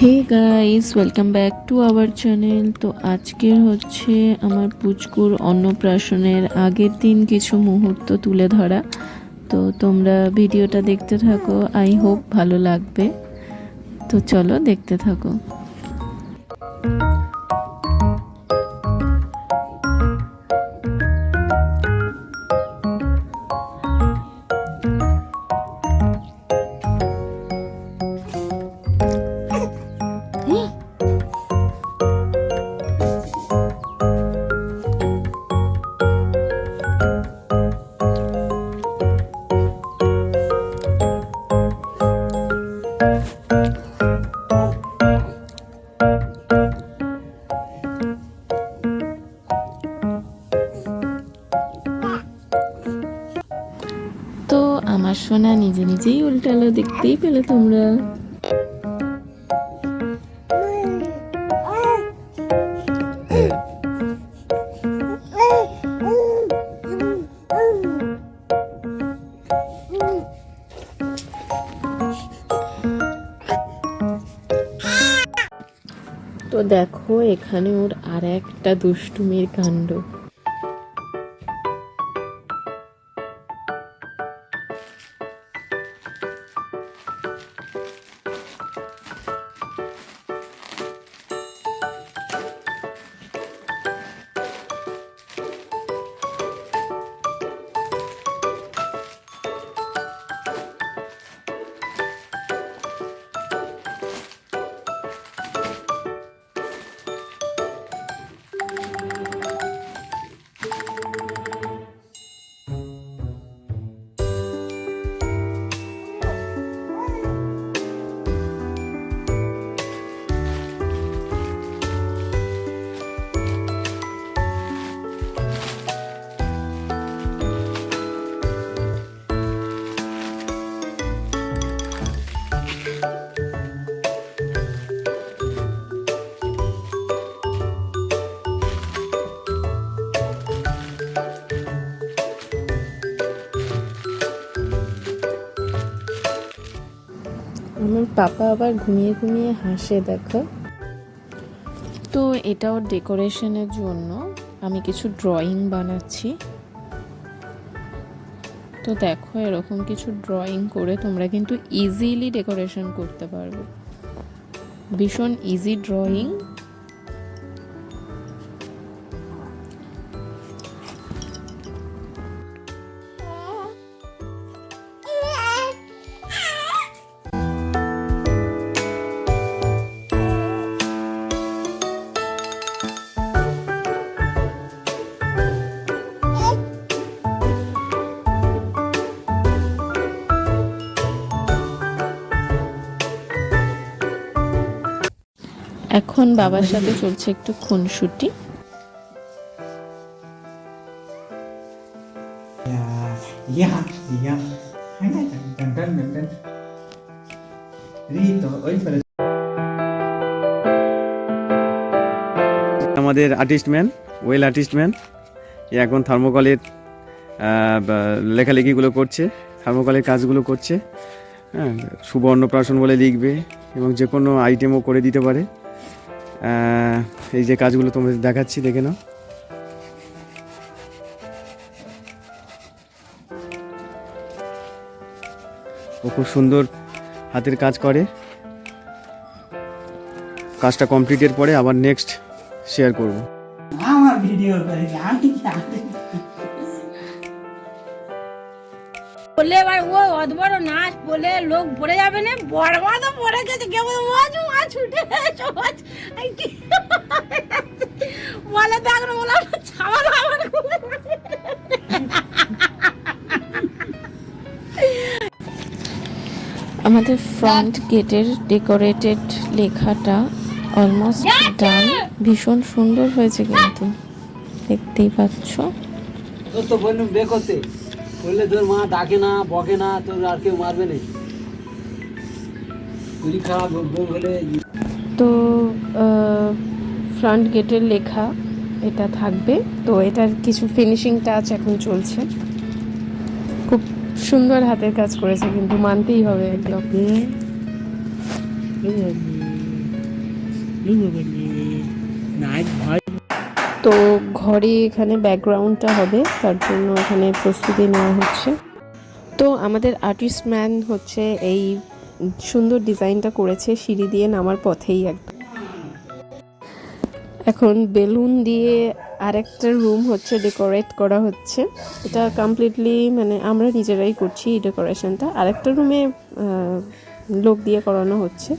Hey guys, welcome back to our channel. তো আজকের হচ্ছে আমার পুচকুর অন্নপ্রাশনের আগের দিন কিছু মুহূর্ত তুলে ধরা। তো তোমরা ভিডিওটা দেখতে থাকো, আই হোপ ভালো লাগবে। তো চলো দেখতে থাকো। তো আমার সোনা নিজে নিজেই উল্টালো, দেখতেই পেলে তোমরা। তো দেখো এখানে ওর আর একটা দুষ্টুমির কাণ্ড। আমার পাপা আবার ঘুমিয়ে ঘুমিয়ে হাসে, দেখো। তো এটা ওর ডেকোরেশনের জন্য আমি কিছু ড্রয়িং বানাচ্ছি। তো দেখো এরকম কিছু ড্রয়িং করে তোমরা কিন্তু ইজিলি ডেকোরেশন করতে পারবে। ভীষণ ইজি ড্রয়িং। এখন বাবার সাথে চলছে একটু খুনসুটি। আমাদের আর্টিস্টম্যান, ওয়েল আর্টিস্টম্যান, এখন থার্মোকলের লেখালেখিগুলো করছে, থার্মোকলের কাজগুলো করছে। হ্যাঁ, শুভ অন্নপ্রাশন বলে লিখবে এবং যে কোনো আইটেমও করে দিতে পারে। এই যে কাজগুলো তোমাদের দেখাচ্ছি, দেখে নাও। ও খুব সুন্দর হাতের কাজ করে। কাজটা কমপ্লিটের পরে আবার নেক্সট শেয়ার করব। আমার ভিডিও করে আমি বলে এবার ও অত বড় নাচ বলে লোক পড়ে যাবে না, বড় মা তো পড়ে গেছে, কেউ ওয়াজু মা ছুটে বলে দেখ না, বলে ছাওয়াল আমার আমাদের ফ্রন্ট গেটের ডেকোরেটেড লেখাটা অলমোস্ট ডান। ভীষণ সুন্দর হয়েছে কিন্তু, দেখতেই পাচ্ছ। তোর তো বললুম বে করতে, বললে তোর মা ডাকে না, বকে না, তোর আর কেউ মারবে না। তুই খা বলে। তো ফ্রন্ট গেটের লেখা এটা থাকবে। তো এটার কিছু ফিনিশিং টাচ এখন চলছে। খুব সুন্দর হাতের কাজ করেছে, কিন্তু মানতেই হবে একদম। তো ঘরে এখানে ব্যাকগ্রাউন্ডটা হবে, তার জন্য এখানে প্রস্তুতি নেওয়া হচ্ছে। তো আমাদের আর্টিস্ট ম্যান হচ্ছে এই সুন্দর ডিজাইনটা করেছে সিঁড়ি দিয়ে নামার পথেই একদম। এখন বেলুন দিয়ে আরেকটা রুম হচ্ছে ডেকোরেট করা হচ্ছে। এটা কমপ্লিটলি মানে আমরা নিজেরাই করছি এই ডেকোরেশনটা। আরেকটা রুমে লোক দিয়ে করানো হচ্ছে।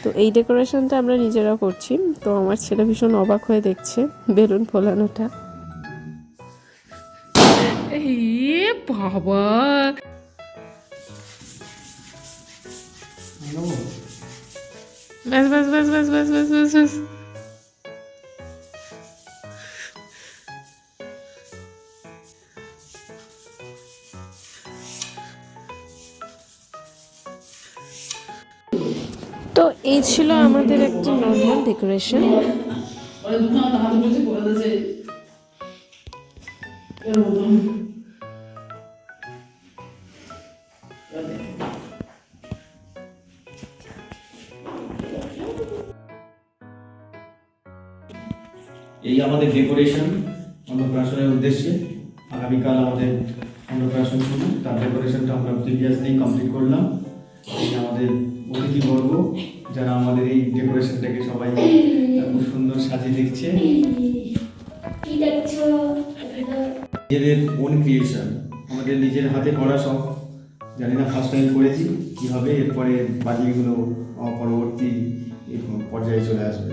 তো এই ডেকোরেশনটা আমরা নিজেরা করছি। তো আমার ছেলে ভীষণ অবাক হয়ে দেখছে বেলুন ফোলানোটা। বাবা, ব্যাস ব্যাস ব্যাস ব্যাস ব্যাস ব্যাস ব্যাস ব্যাস। তো এই ছিল আমাদের একটা নর্মাল ডেকোরেশন। এই আমাদের ডেকোরেশন অন্নপ্রাশনের উদ্দেশ্যে। আগামীকাল আমাদের অন্নপ্রাশন শুরু, তার ডেকোরেশনটা আমরা প্রিভিয়াসলি কমপ্লিট করলাম। এই আমাদের অতিথিবর্গ যারা আমাদের এই ডেকোরেশনটাকে সবাই খুব সুন্দর সাজিয়ে দেখছে। নিজেদের ওন ক্রিয়েশন, আমাদের নিজের হাতে করা সব। জানি না ফার্স্ট টাইম করেছি কী হবে, এরপরে বাকিগুলো পরবর্তী পর্যায়ে চলে আসবে।